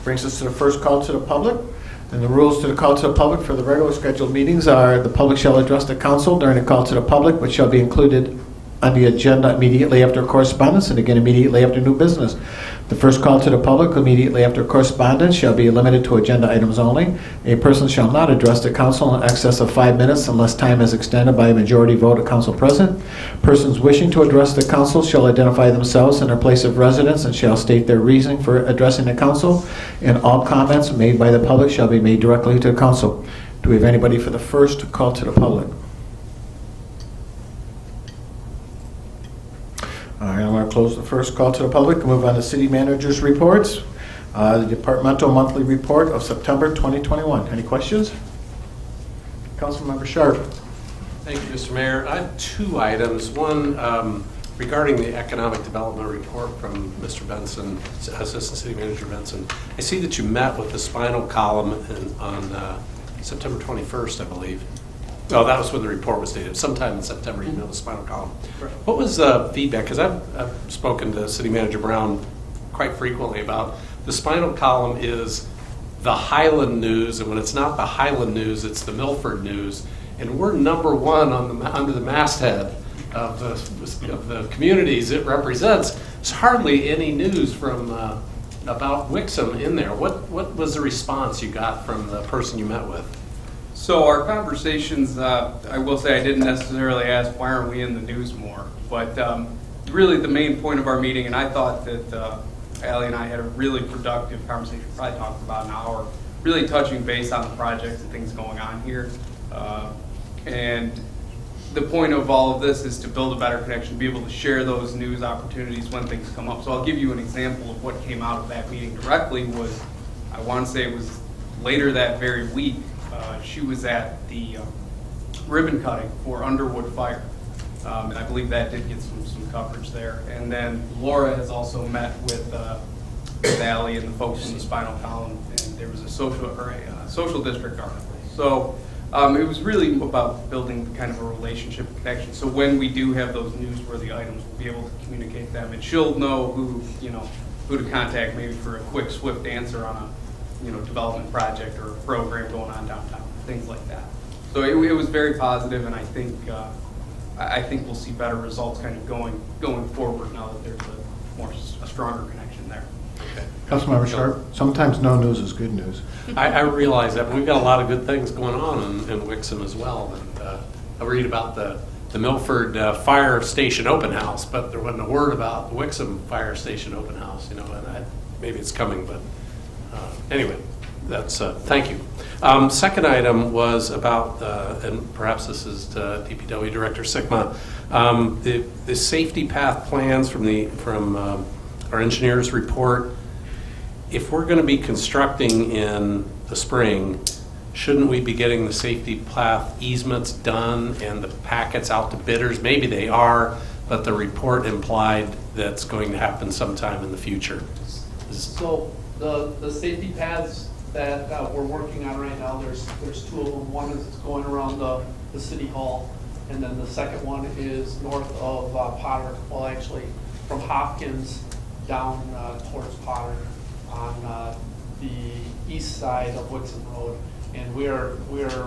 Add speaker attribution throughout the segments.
Speaker 1: Brings us to the first call to the public. And the rules to the call to the public for the regular scheduled meetings are: the public shall address the council during the call to the public, which shall be included on the agenda immediately after correspondence and again immediately after new business. The first call to the public immediately after correspondence shall be limited to agenda items only. A person shall not address the council in excess of 5 minutes unless time is extended by a majority vote of council present. Persons wishing to address the council shall identify themselves and their place of residence and shall state their reasoning for addressing the council. And all comments made by the public shall be made directly to the council. Do we have anybody for the first call to the public? All right, I'm going to close the first call to the public and move on to city managers' reports. The departmental monthly report of September 2021. Any questions? Councilmember Sharp.
Speaker 2: Thank you, Mr. Mayor. I have two items. One regarding the economic development report from Mr. Benson, Assistant City Manager Benson. I see that you met with the spinal column on September 21st, I believe. Oh, that was when the report was dated. Sometime in September, you met with the spinal column. What was the feedback? Because I've spoken to City Manager Brown quite frequently about the spinal column is the Highland News, and when it's not the Highland News, it's the Milford News. And we're number one on under the masthead of the communities it represents. There's hardly any news from about Wixom in there. What was the response you got from the person you met with?
Speaker 3: So our conversations, I will say I didn't necessarily ask why aren't we in the news more, but really the main point of our meeting, and I thought that Allie and I had a really productive conversation, probably talked about an hour, really touching base on the projects and things going on here. And the point of all of this is to build a better connection, be able to share those news opportunities when things come up. So I'll give you an example of what came out of that meeting directly was, I want to say it was later that very week, she was at the ribbon cutting for Underwood Fire. And I believe that did get some coverage there. And then Laura has also met with Allie and the folks from the spinal column, and there was a social district article. So it was really about building kind of a relationship connection. So when we do have those newsworthy items, we'll be able to communicate them, and she'll know who to contact maybe for a quick, swift answer on a development project or a program going on downtown, things like that. So it was very positive, and I think we'll see better results kind of going forward now that there's a stronger connection there.
Speaker 2: Okay.
Speaker 1: Councilmember Sharp, sometimes no news is good news.
Speaker 2: I realize that, but we've got a lot of good things going on in Wixom as well. And I read about the Milford Fire Station open house, but there wasn't a word about the Wixom Fire Station open house. And maybe it's coming, but anyway, that's thank you. Second item was about, and perhaps this is to DPW Director Sigma, the safety path plans from our engineer's report. If we're going to be constructing in the spring, shouldn't we be getting the safety path easements done and the packets out to bidders? Maybe they are, but the report implied that's going to happen sometime in the future.
Speaker 4: So the safety paths that we're working on right now, there's two of them. One is going around the city hall, and then the second one is north of Potter. Well, actually, from Hopkins down towards Potter on the east side of Wixom Road, and we're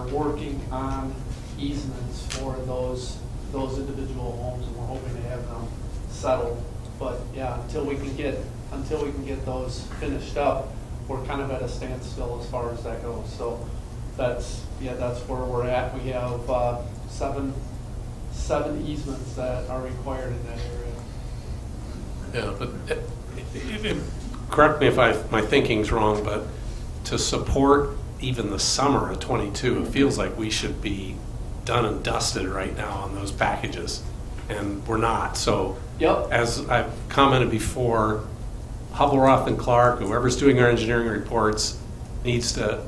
Speaker 4: working on easements for those individual homes, and we're hoping to have them settled. But yeah, until we can get those finished up, we're kind of at a standstill as far as that goes. So that's where we're at. We have seven easements that are required in that area.
Speaker 2: Yeah, but correct me if my thinking's wrong, but to support even the summer of 22, it feels like we should be done and dusted right now on those packages, and we're not. So
Speaker 4: yep.
Speaker 2: As I've commented before, Hubble-Roth and Clark, whoever's doing our engineering reports, needs to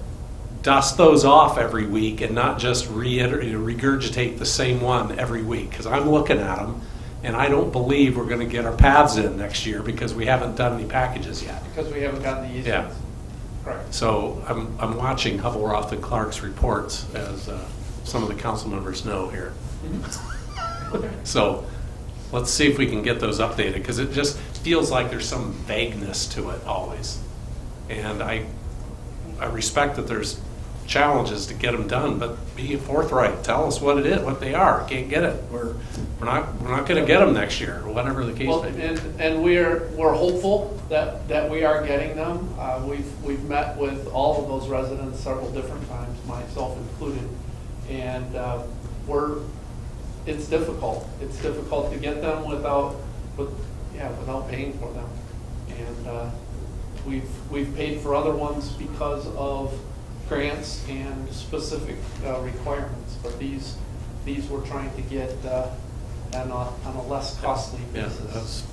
Speaker 2: dust those off every week and not just regurgitate the same one every week, because I'm looking at them and I don't believe we're going to get our paths in next year because we haven't done any packages yet.
Speaker 4: Because we haven't gotten the easements.
Speaker 2: Yeah.
Speaker 4: Correct.
Speaker 2: So I'm watching Hubble-Roth and Clark's reports, as some of the council members know here.
Speaker 4: Mm-hmm. Okay.
Speaker 2: So let's see if we can get those updated, because it just feels like there's some vagueness to it always. And I respect that there's challenges to get them done, but be forthright. Tell us what it is, what they are. Can't get it. We're not going to get them next year, or whatever the case
Speaker 4: Well,
Speaker 2: may be.
Speaker 4: and we're hopeful that we are getting them. We've met with all of those residents several different times, myself included, and it's difficult. It's difficult to get them without paying for them, and we've paid for other ones because of grants and specific requirements, but these we're trying to get on a less costly basis.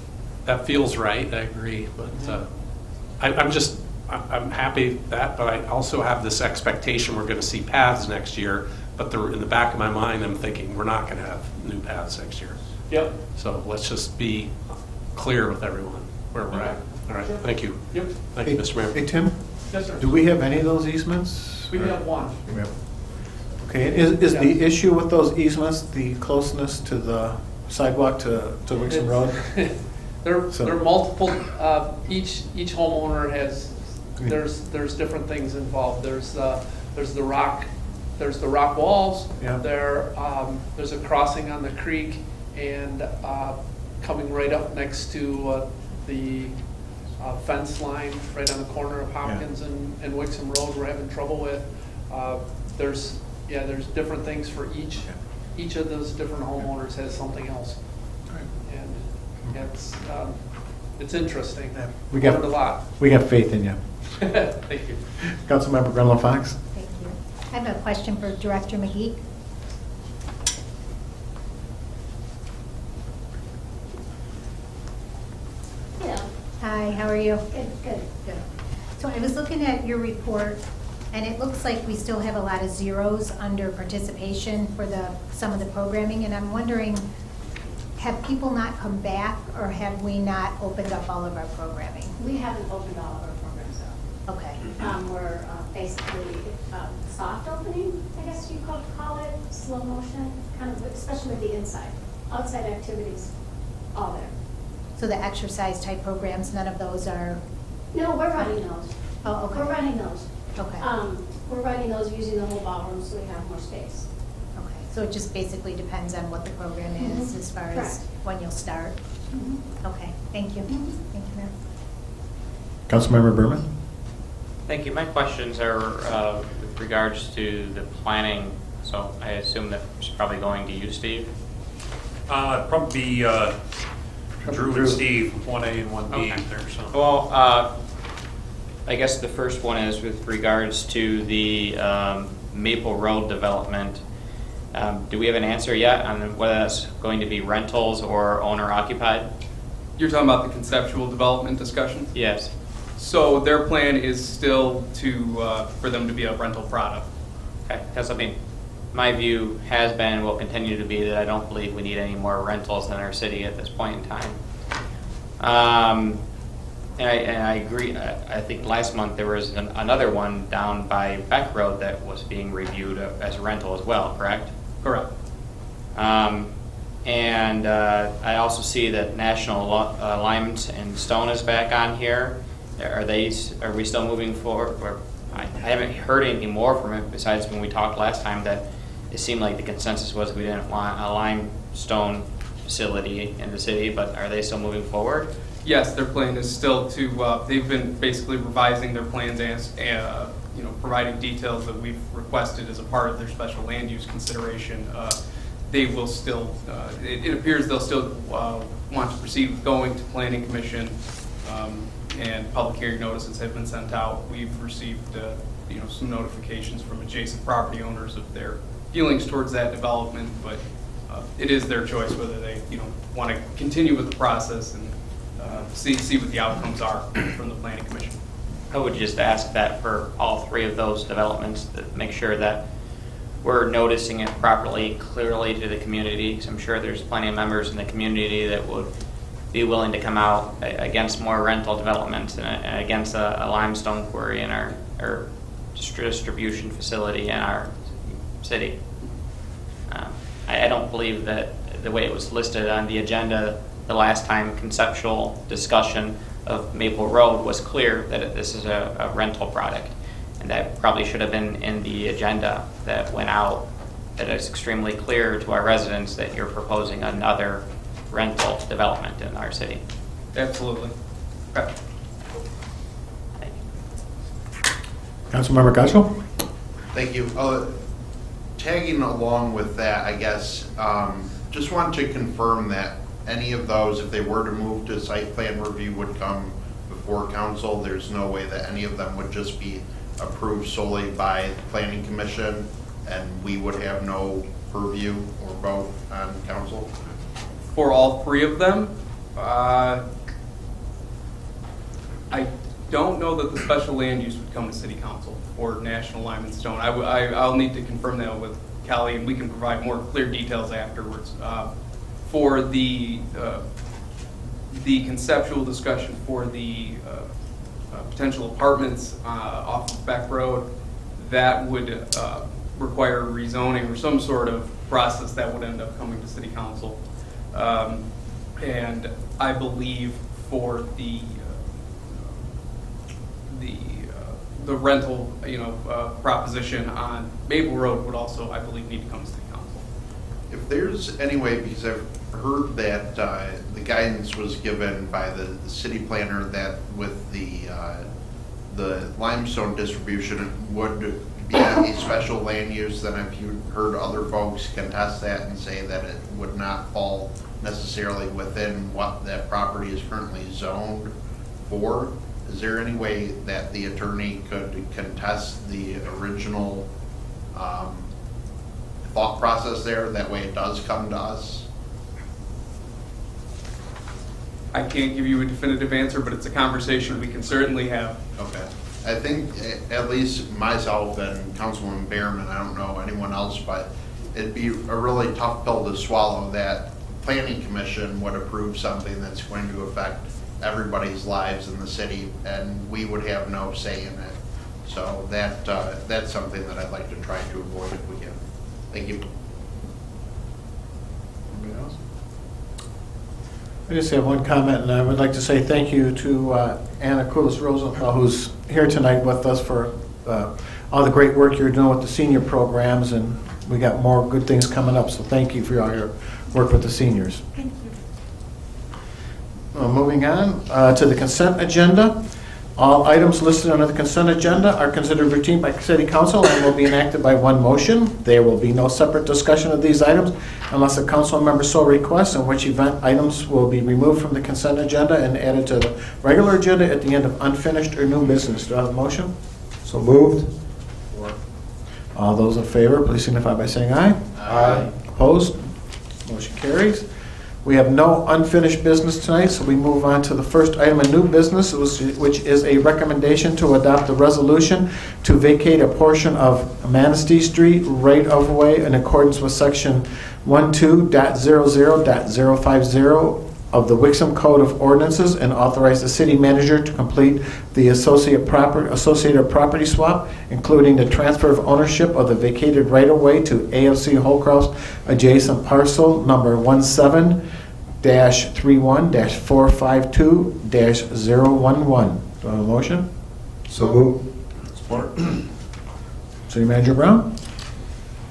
Speaker 2: That feels right. I agree, but I'm happy that, but I also have this expectation we're going to see paths next year. But in the back of my mind, I'm thinking we're not going to have new paths next year.
Speaker 4: Yep.
Speaker 2: So let's just be clear with everyone where we're at. All right.
Speaker 4: Sure.
Speaker 2: Thank you.
Speaker 4: Yep.
Speaker 2: Thank you, Mr. Mayor.
Speaker 1: Hey, Tim,
Speaker 4: Yes, sir.
Speaker 1: do we have any of those easements?
Speaker 4: We have one.
Speaker 1: We have. Okay, is the issue with those easements the closeness to the sidewalk to Wixom Road?
Speaker 4: There are multiple, each homeowner has, there's different things involved. There's the rock walls.
Speaker 1: Yeah.
Speaker 4: There's a crossing on the creek, and coming right up next to the fence line right on the corner of Hopkins and Wixom Road we're having trouble with. There's different things for each.
Speaker 1: Yeah.
Speaker 4: Each of those different homeowners has something else.
Speaker 1: Right.
Speaker 4: And it's interesting.
Speaker 1: Yeah.
Speaker 4: Learned a lot.
Speaker 1: We got faith in you.
Speaker 4: Thank you.
Speaker 1: Councilmember Grenlow Fox?
Speaker 5: Thank you. I have a question for Director McGee.
Speaker 6: Hello.
Speaker 5: Hi, how are you?
Speaker 6: Good, good.
Speaker 5: Good. So I was looking at your report, and it looks like we still have a lot of zeros under participation for some of the programming, and I'm wondering, have people not come back, or have we not opened up all of our programming?
Speaker 6: We haven't opened all of our programs up.
Speaker 5: Okay.
Speaker 6: We're basically soft opening, I guess you could call it, slow motion, kind of, especially with the inside. Outside activities, all there.
Speaker 5: So the exercise type programs, none of those are,
Speaker 6: No, we're running those.
Speaker 5: oh, okay.
Speaker 6: We're running those.
Speaker 5: Okay.
Speaker 6: We're running those using the whole ballroom so we have more space.
Speaker 5: Okay. So it just basically depends on what the program is
Speaker 6: Mhm.
Speaker 5: as far as
Speaker 6: Correct.
Speaker 5: when you'll start? Okay, thank you.
Speaker 6: Mhm.
Speaker 5: Thank you, Mayor.
Speaker 1: Councilmember Berman?
Speaker 7: Thank you. My questions are with regards to the planning. So I assume that it's probably going to you, Steve.
Speaker 8: Probably Drew and Steve, 1A and 1B
Speaker 7: Okay.
Speaker 8: there, so.
Speaker 7: Well, I guess the first one is with regards to the Maple Road development. Do we have an answer yet on whether that's going to be rentals or owner occupied?
Speaker 3: You're talking about the conceptual development discussion?
Speaker 7: Yes.
Speaker 3: So their plan is still for them to be a rental product.
Speaker 7: Okay. Because I mean, my view has been and will continue to be that I don't believe we need any more rentals in our city at this point in time. And I agree. I think last month there was another one down by Beck Road that was being reviewed as a rental as well, correct?
Speaker 3: Correct.
Speaker 7: And I also see that National Lime and Stone is back on here. Are we still moving forward? Or I haven't heard anything more from it besides when we talked last time that it seemed like the consensus was we didn't want a limestone facility in the city, but are they still moving forward?
Speaker 3: Yes, their plan is still to, they've been basically revising their plans and, providing details that we've requested as a part of their special land use consideration. They will still, it appears they'll still want to proceed with going to Planning Commission, and public hearing notices have been sent out. We've received, some notifications from adjacent property owners of their feelings towards that development, but it is their choice whether they, want to continue with the process and see what the outcomes are from the Planning Commission.
Speaker 7: I would just ask that for all three of those developments to make sure that we're noticing it properly, clearly to the community. 'Cause I'm sure there's plenty of members in the community that would be willing to come out against more rental developments and against a limestone quarry in our distribution facility in our city. I don't believe that the way it was listed on the agenda the last time, conceptual discussion of Maple Road was clear that this is a rental product. And that probably should have been in the agenda that went out, that it's extremely clear to our residents that you're proposing another rental development in our city.
Speaker 3: Absolutely. Okay.
Speaker 7: Thank you.
Speaker 1: Councilmember Gatchel?
Speaker 9: Thank you. Tagging along with that, I guess, just want to confirm that any of those, if they were to move to site plan review, would come before council. There's no way that any of them would just be approved solely by the planning commission and we would have no purview or vote on council?
Speaker 3: For all three of them, I don't know that the special land use would come to city council or National Lime and Stone. I'll need to confirm that with Callie, and we can provide more clear details afterwards. For the conceptual discussion for the potential apartments off of Beck Road, that would require rezoning or some sort of process that would end up coming to city council. And I believe for the rental, proposition on Maple Road would also, I believe, need to come to city council.
Speaker 9: If there's any way, because I've heard that the guidance was given by the city planner that with the limestone distribution would be a special land use, then if you heard other folks contest that and say that it would not fall necessarily within what that property is currently zoned for, is there any way that the attorney could contest the original thought process there? That way it does come to us?
Speaker 3: I can't give you a definitive answer, but it's a conversation we can certainly have.
Speaker 9: Okay. I think at least myself and Councilwoman Behrman, I don't know anyone else, but it'd be a really tough pill to swallow that planning commission would approve something that's going to affect everybody's lives in the city and we would have no say in it. So that's something that I'd like to try to avoid if we can. Thank you.
Speaker 1: Anybody else? I just have one comment, and I would like to say thank you to Anna Kulis-Rosenthal, who's here tonight with us for all the great work you're doing with the senior programs, and we got more good things coming up, so thank you for all your work with the seniors.
Speaker 5: Thank you.
Speaker 1: Moving on to the consent agenda. All items listed under the consent agenda are considered routine by City Council and will be enacted by one motion. There will be no separate discussion of these items unless a council member so requests, in which event items will be removed from the consent agenda and added to the regular agenda at the end of unfinished or new business. Do I have a motion?
Speaker 10: So moved.
Speaker 1: All those in favor, please signify by saying aye.
Speaker 10: Aye.
Speaker 1: Opposed? Motion carries. We have no unfinished business tonight, so we move on to the first item of new business, which is a recommendation to adopt a resolution to vacate a portion of Manistee Street right-of-way in accordance with Section 12.00.050 of the Wixom Code of Ordinances and authorize the city manager to complete the associated property swap, including the transfer of ownership of the vacated right-of-way to AFC Holcroft's adjacent parcel number 17-31-452-011. Do I have a motion?
Speaker 10: So moved.
Speaker 8: Support.
Speaker 1: City Manager Brown?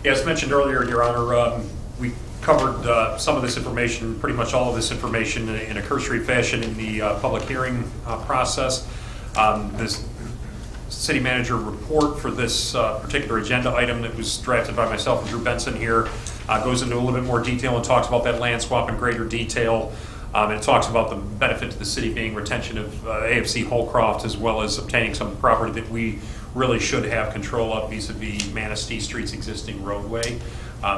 Speaker 8: As mentioned earlier, Your Honor, we covered some of this information, pretty much all of this information in a cursory fashion in the public hearing process. This city manager report for this particular agenda item that was drafted by myself and Drew Benson here goes into a little bit more detail and talks about that land swap in greater detail. And it talks about the benefit to the city being retention of AFC Holcroft, as well as obtaining some property that we really should have control of vis-a-vis Manistee Street's existing roadway.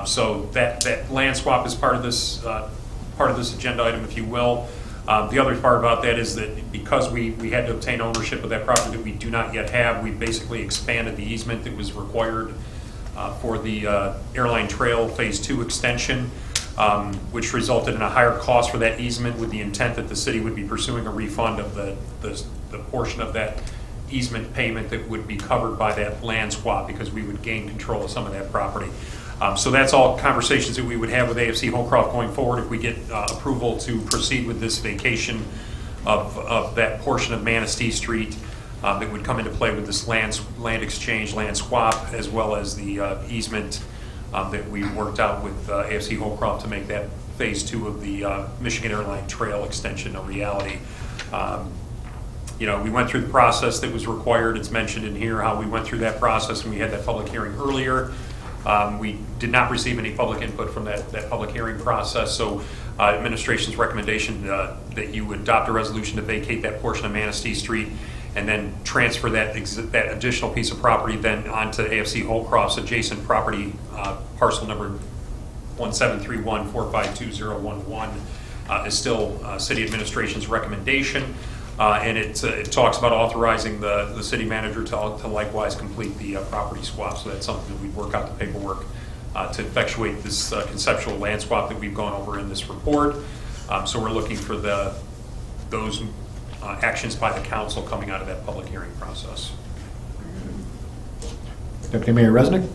Speaker 8: So that land swap is part of this agenda item, if you will. The other part about that is that because we had to obtain ownership of that property that we do not yet have, we basically expanded the easement that was required for the Airline Trail Phase 2 extension, which resulted in a higher cost for that easement, with the intent that the city would be pursuing a refund of the portion of that easement payment that would be covered by that land swap, because we would gain control of some of that property. So that's all conversations that we would have with AFC Holcroft going forward if we get approval to proceed with this vacation of that portion of Manistee Street that would come into play with this land exchange, land swap, as well as the easement that we worked out with AFC Holcroft to make that phase 2 of the Michigan Airline Trail extension a reality. We went through the process that was required. It's mentioned in here how we went through that process, and we had that public hearing earlier. We did not receive any public input from that public hearing process, so administration's recommendation that you would adopt a resolution to vacate that portion of Manistee Street and then transfer that additional piece of property then onto AFC Holcroft's adjacent property, parcel number 1731452011, is still city administration's recommendation. And it talks about authorizing the city manager to likewise complete the property swap. So that's something that we'd work out the paperwork to effectuate this conceptual land swap that we've gone over in this report. So we're looking for those actions by the council coming out of that public hearing process.
Speaker 1: Deputy Mayor Resnick?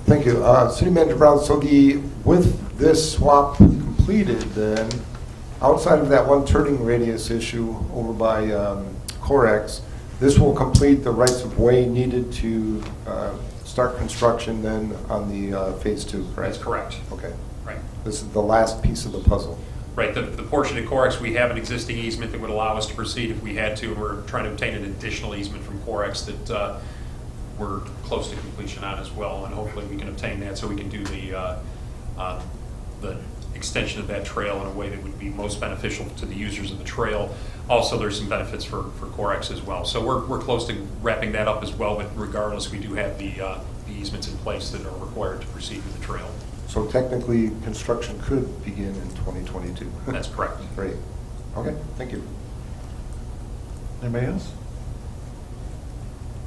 Speaker 10: Thank you. City Manager Brown, so with this swap completed then, outside of that one turning radius issue over by Corex, this will complete the rights of way needed to start construction then on the phase 2, correct?
Speaker 8: That's correct.
Speaker 10: Okay.
Speaker 8: Right.
Speaker 10: This is the last piece of the puzzle.
Speaker 8: Right. The portion at Corex, we have an existing easement that would allow us to proceed if we had to, and we're trying to obtain an additional easement from Corex that we're close to completion on as well, and hopefully we can obtain that so we can do the extension of that trail in a way that would be most beneficial to the users of the trail. Also, there's some benefits for Corex as well. So we're close to wrapping that up as well, but regardless, we do have the easements in place that are required to proceed with the trail.
Speaker 10: So technically, construction could begin in 2022.
Speaker 8: That's correct.
Speaker 10: Great. Okay, thank you.
Speaker 1: Anybody else?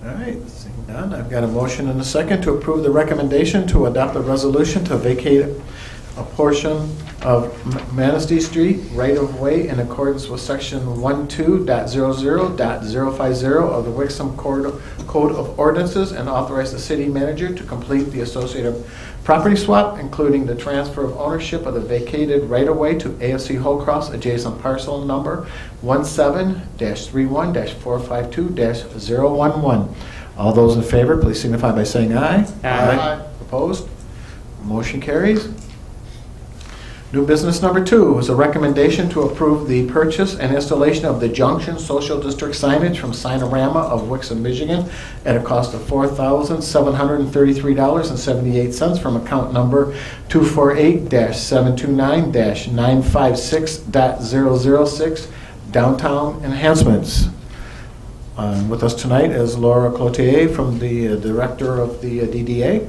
Speaker 1: All right, seeing none, I've got a motion and a second to approve the recommendation to adopt a resolution to vacate a portion of Manistee Street right-of-way in accordance with Section 12.00.050 of the Wixom Code of Ordinances and authorize the city manager to complete the associated property swap, including the transfer of ownership of the vacated right-of-way to AFC Holcroft's adjacent parcel number 17-31-452-011. All those in favor, please signify by saying aye.
Speaker 7: Aye.
Speaker 1: Opposed? Motion carries. New business number 2 is a recommendation to approve the purchase and installation of the Junction Social District signage from Signorama of Wixom, Michigan at a cost of $4,733.78 from account number 248-729-956.006 Downtown Enhancements. With us tonight is Laura Cloutier from the Director of the DDA.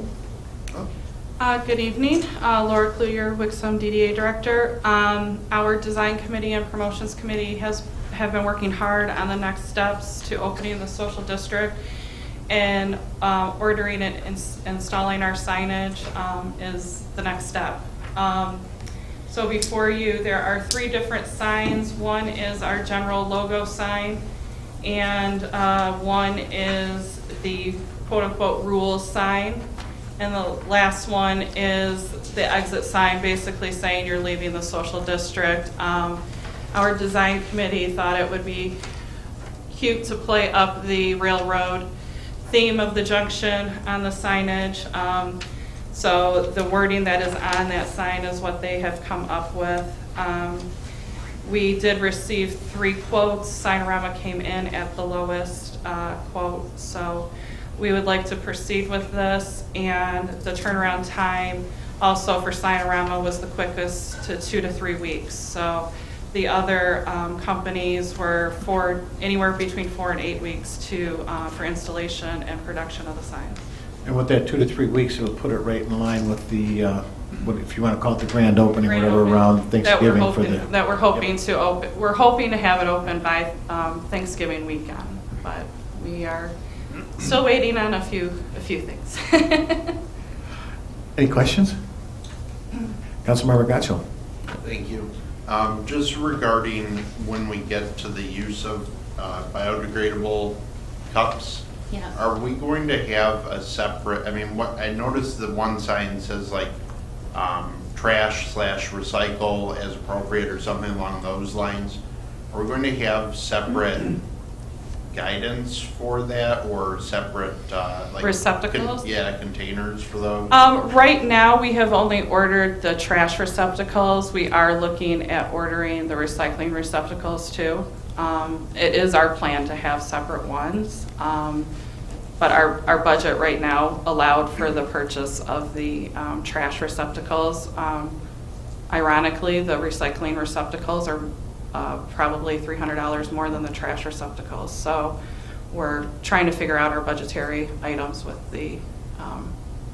Speaker 11: Good evening, Laura Kluger, Wixom DDA Director. Our Design Committee and Promotions Committee have been working hard on the next steps to opening the social district, and ordering and installing our signage is the next step. So before you, there are 3 different signs. One is our general logo sign, and one is the quote-unquote rules sign. And the last one is the exit sign, basically saying you're leaving the social district. Our design committee thought it would be cute to play up the railroad theme of the junction on the signage. So the wording that is on that sign is what they have come up with. We did receive 3 quotes. Signorama came in at the lowest quote. So we would like to proceed with this, and the turnaround time also for Signorama was the quickest, to 2 to 3 weeks. So the other companies were anywhere between 4 and 8 weeks for installation and production of the sign.
Speaker 1: And with that 2 to 3 weeks, it'll put it right in line with the, if you want to call it the grand opening,
Speaker 11: Grand
Speaker 1: whatever,
Speaker 11: opening
Speaker 1: around Thanksgiving
Speaker 11: that we're hoping to open. We're hoping to have it open by Thanksgiving weekend, but we are still waiting on a few things.
Speaker 1: Any questions? Councilmember Gatchel.
Speaker 9: Thank you. Just regarding when we get to the use of biodegradable cups,
Speaker 6: Yeah.
Speaker 9: are we going to have a separate, what I noticed the one sign says like trash/recycle as appropriate or something along those lines. are we going to have separate guidance for that, or separate, like...
Speaker 11: Receptacles?
Speaker 9: Containers for those?
Speaker 11: Right now, we have only ordered the trash receptacles. We are looking at ordering the recycling receptacles too. It is our plan to have separate ones, but our budget right now allowed for the purchase of the trash receptacles. Ironically, the recycling receptacles are probably $300 more than the trash receptacles. So we're trying to figure out our budgetary items with the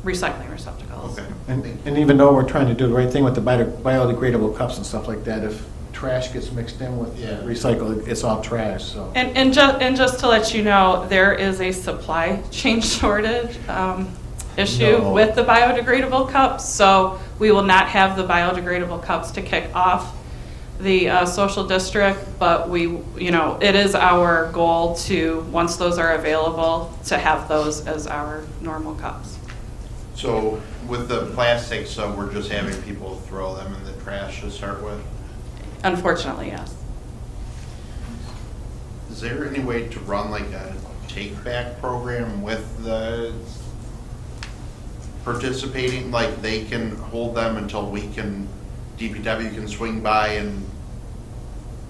Speaker 11: recycling receptacles.
Speaker 9: Okay.
Speaker 1: And even though we're trying to do the right thing with the biodegradable cups and stuff like that, if trash gets mixed in with recycle, it's all trash, so.
Speaker 11: And just to let you know, there is a supply chain shortage issue with the biodegradable cups. So we will not have the biodegradable cups to kick off the social district, but it is our goal to, once those are available, to have those as our normal cups.
Speaker 9: So with the plastics, so we're just having people throw them in the trash to start with?
Speaker 11: Unfortunately, yes.
Speaker 9: Is there any way to run like a take-back program with the participating, like they can hold them until DPW can swing by and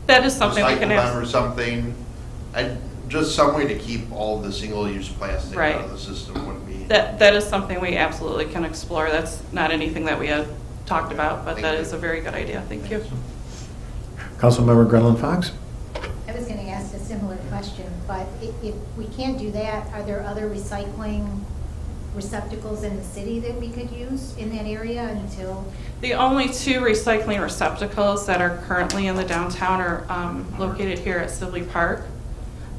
Speaker 11: that is something we
Speaker 9: recycle
Speaker 11: can
Speaker 9: them
Speaker 11: have.
Speaker 9: or something? Just some way to keep all the single-use plastic out of the system would be.
Speaker 11: That is something we absolutely can explore. That's not anything that we had talked about, but that is a very good idea. Thank you.
Speaker 1: Councilmember Gretchen Fox?
Speaker 5: I was going to ask a similar question, but if we can't do that, are there other recycling receptacles in the city that we could use in that area until?
Speaker 11: The only two recycling receptacles that are currently in the downtown are located here at Sibley Park.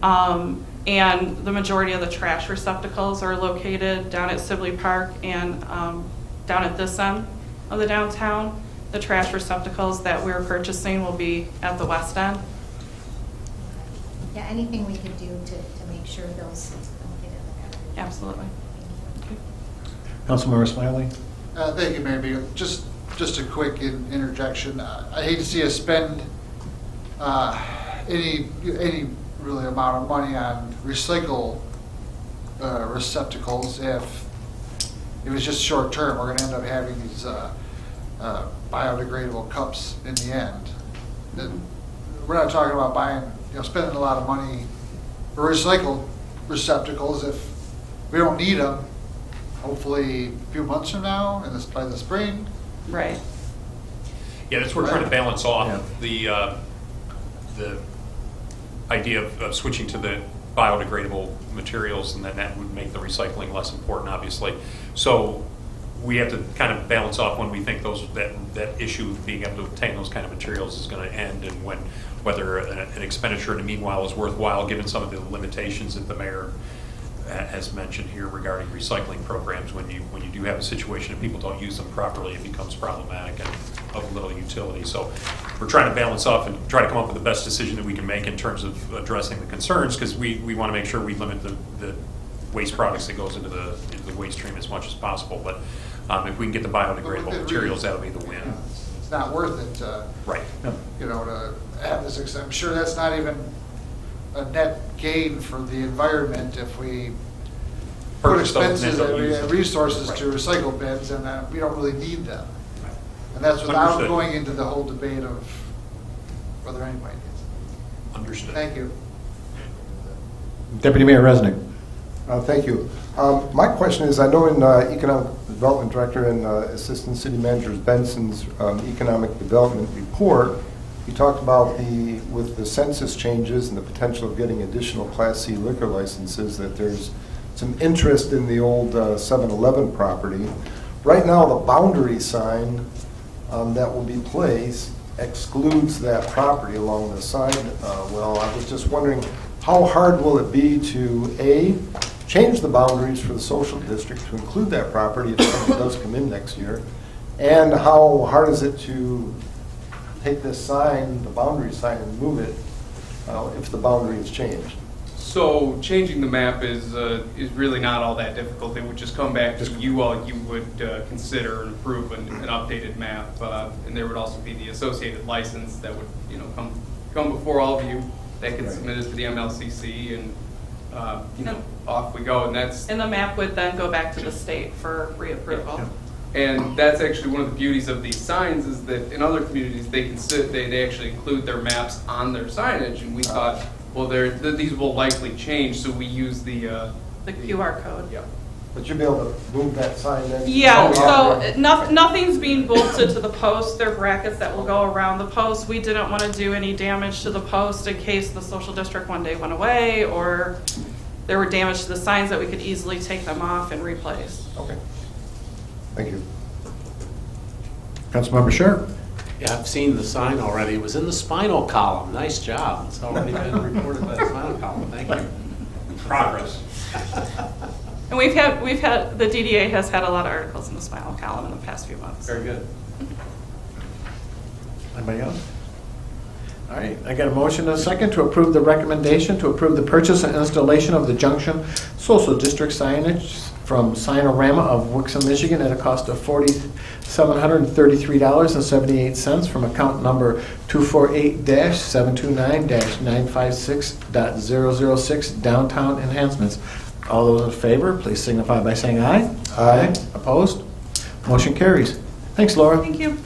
Speaker 11: And the majority of the trash receptacles are located down at Sibley Park and down at this end of the downtown. The trash receptacles that we're purchasing will be at the west end.
Speaker 5: Yeah, anything we could do to make sure those don't get in the
Speaker 11: Absolutely.
Speaker 1: Councilmember Smiley?
Speaker 12: Thank you, Mayor Beal. Just a quick interjection. I hate to see us spend any really amount of money on recycle receptacles if it was just short term. We're going to end up having these biodegradable cups in the end. We're not talking about spending a lot of money for recycled receptacles if we don't need them. Hopefully, a few months from now, by the spring.
Speaker 11: Right.
Speaker 8: Yeah, that's what we're trying to balance off the idea of switching to the biodegradable materials, and then that would make the recycling less important, obviously. So we have to kind of balance off when we think that issue of being able to obtain those kind of materials is going to end, and whether an expenditure in the meanwhile is worthwhile, given some of the limitations that the mayor has mentioned here regarding recycling programs. When you do have a situation and people don't use them properly, it becomes problematic and of little utility. So we're trying to balance off and try to come up with the best decision that we can make in terms of addressing the concerns, because we want to make sure we limit the waste products that goes into the waste stream as much as possible. But if we can get the biodegradable materials, that'll be the win.
Speaker 12: It's not worth it to,
Speaker 8: right.
Speaker 12: To have this. I'm sure that's not even a net gain for the environment if we put expenses and resources to recycle bins and we don't really need them. Right. And that's without going into the whole debate of whether anybody needs them.
Speaker 8: Understood.
Speaker 12: Thank you.
Speaker 1: Deputy Mayor Resnick.
Speaker 10: Thank you. My question is, I know in Economic Development Director and Assistant City Manager Benson's Economic Development report, he talked about with the census changes and the potential of getting additional Class C liquor licenses, that there's some interest in the old 7-Eleven property. Right now, the boundary sign that will be placed excludes that property along the side. Well, I was just wondering, how hard will it be to, A, change the boundaries for the social district to include that property if something does come in next year, and how hard is it to take this sign, the boundary sign, and move it if the boundary is changed?
Speaker 3: So changing the map is really not all that difficult. It would just come back to you all. You would consider and approve an updated map, and there would also be the associated license that would come come before all of you, they can submit it to the MLCC and, off we go.
Speaker 11: And the map would then go back to the state for reapproval.
Speaker 3: And that's actually one of the beauties of these signs is that in other communities, they actually include their maps on their signage. And we thought, well, these will likely change, so we use the
Speaker 11: QR code.
Speaker 3: Yeah.
Speaker 10: But you'll be able to move that sign then?
Speaker 11: Yeah,
Speaker 10: Oh,
Speaker 11: so nothing's being bolted to the post. There are brackets that will go around the post. We didn't want to do any damage to the post in case the social district one day went away or there were damage to the signs that we could easily take them off and replace.
Speaker 10: Okay. Thank you.
Speaker 1: Councilmember Sharp?
Speaker 2: Yeah, I've seen the sign already. It was in the spinal column. Nice job. It's already been reported by the spinal column. Thank you.
Speaker 8: Progress.
Speaker 11: And we've had the DDA has had a lot of articles in the spinal column in the past few months.
Speaker 2: Very good.
Speaker 1: Anybody else? All right, I got a motion and a second to approve the recommendation to approve the purchase and installation of the Junction Social District signage from Signorama of Wixom, Michigan at a cost of $4,733.78 from account number 248-729-956.006 Downtown Enhancements. All those in favor, please signify by saying aye.
Speaker 10: Aye.
Speaker 1: Opposed? Motion carries. Thanks, Laura.
Speaker 11: Thank you.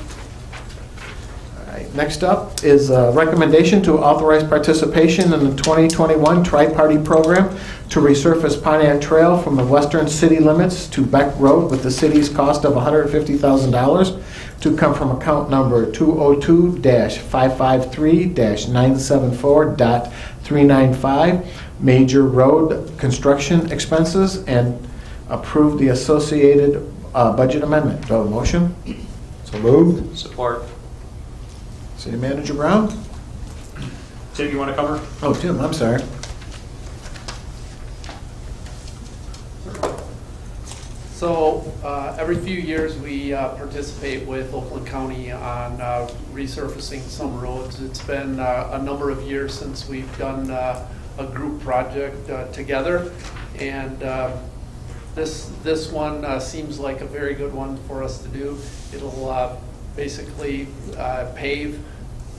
Speaker 1: All right, next up is a recommendation to authorize participation in the 2021 Tri-Party Program to resurface Pontiac Trail from the western city limits to Beck Road with the city's cost of $150,000 to come from account number 202-553-974.395 major road construction expenses and approve the associated budget amendment. Do I have a motion?
Speaker 10: So moved.
Speaker 7: Support.
Speaker 1: City Manager Brown?
Speaker 8: Tim, you want to cover?
Speaker 1: Oh, Tim, I'm sorry.
Speaker 4: So every few years, we participate with Oakland County on resurfacing some roads. It's been a number of years since we've done a group project together, and this one seems like a very good one for us to do. It'll basically pave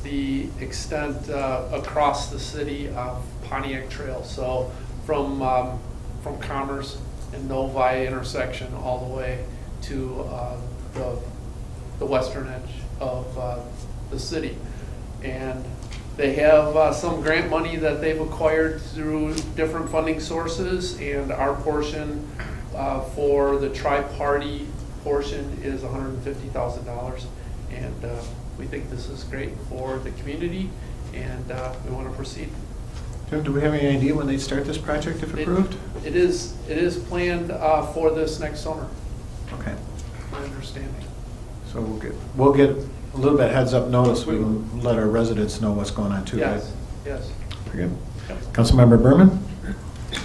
Speaker 4: the extent across the city of Pontiac Trail. So from Commerce and Novi intersection all the way to the western edge of the city. And they have some grant money that they've acquired through different funding sources, and our portion for the tri-party portion is $150,000. And we think this is great for the community, and we want to proceed.
Speaker 1: Tim, do we have any idea when they start this project if approved?
Speaker 4: It is planned for this next summer,
Speaker 1: Okay.
Speaker 4: my understanding.
Speaker 1: So we'll get a little bit heads up notice. We can let our residents know what's going on too, right?
Speaker 4: Yes.
Speaker 1: Very good. Councilmember Berman?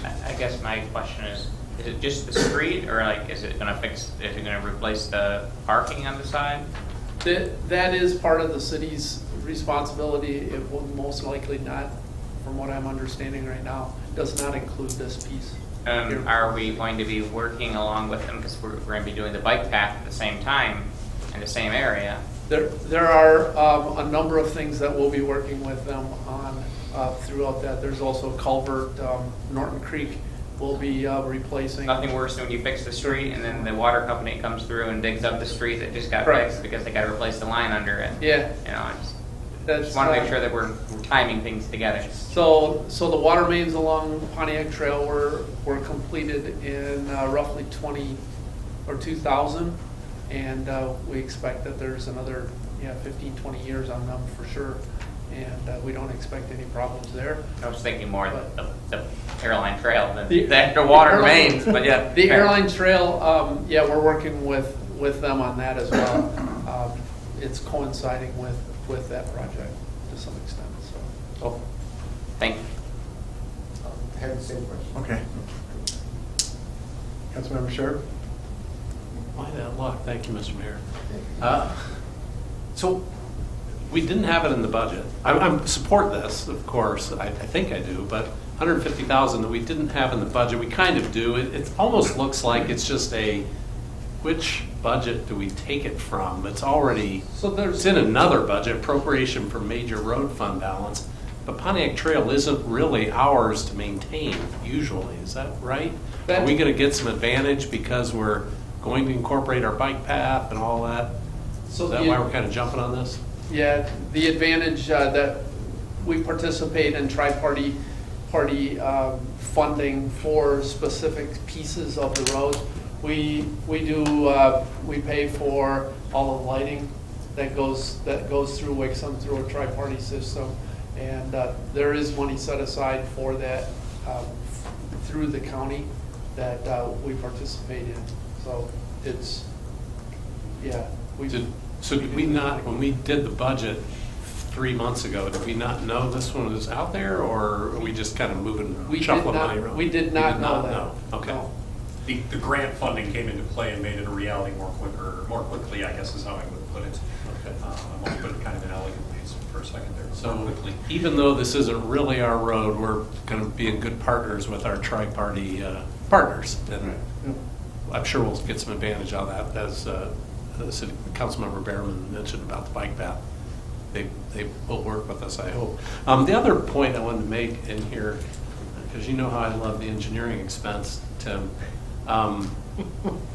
Speaker 7: I guess my question is it just the street, or like, is it going to replace the parking on the side?
Speaker 4: That is part of the city's responsibility. It will most likely not, from what I'm understanding right now, does not include this piece.
Speaker 7: Are we going to be working along with them, because we're going to be doing the bike path at the same time in the same area?
Speaker 4: There are a number of things that we'll be working with them on throughout that. There's also culvert, Norton Creek will be replacing.
Speaker 7: Nothing worse than when you fix the street and then the water company comes through and digs up the street that just got
Speaker 4: Correct.
Speaker 7: fixed because they got to replace the line under it.
Speaker 4: Yeah.
Speaker 7: You know,
Speaker 4: That's,
Speaker 7: just want to make sure that we're timing things together.
Speaker 4: So the water mains along Pontiac Trail were completed in roughly 2000, and we expect that there's another 15, 20 years on them for sure, and we don't expect any problems there.
Speaker 7: I was thinking more the airline trail than the water mains, but yeah.
Speaker 4: The airline trail, we're working with them on that as well. It's coinciding with that project to some extent. So,
Speaker 7: Thank you.
Speaker 10: I had the same question.
Speaker 1: Okay. Councilmember Sharp?
Speaker 2: Why that luck? Thank you, Mr. Mayor. So we didn't have it in the budget. I support this, of course. I think I do, but $150,000 that we didn't have in the budget, we kind of do. It almost looks like it's just a which budget do we take it from? It's already,
Speaker 4: So
Speaker 2: it's in another budget, appropriation for major road fund balance, but Pontiac Trail isn't really ours to maintain usually, is that right? Are we gonna get some advantage because we're going to incorporate our bike path and all that?
Speaker 4: So
Speaker 2: Is that why we're kind of jumping on this?
Speaker 4: Yeah, the advantage that we participate in tri-party funding for specific pieces of the road. We pay for all the lighting that goes through Wixom through a tri-party system, and there is money set aside for that through the county that we participate in. So it's
Speaker 2: So did we not, when we did the budget 3 months ago, did we not know this one was out there, or are we just kind of shuffling money around?
Speaker 4: We did not know that.
Speaker 2: Okay.
Speaker 4: No.
Speaker 8: The grant funding came into play and made it a reality more quickly, I guess is how I would put it.
Speaker 2: Okay.
Speaker 8: I'm going to put it kind of inelegantly for a second there.
Speaker 2: So
Speaker 8: More quickly.
Speaker 2: even though this isn't really our road, we're going to be in good partners with our tri-party partners. And I'm sure we'll get some advantage on that, as Councilmember Behrman mentioned about the bike path. They will work with us, I hope. The other point I wanted to make in here, because you know how I love the engineering expense, Tim.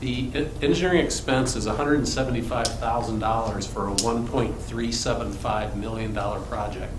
Speaker 2: The engineering expense is $175,000 for a $1.375 million project,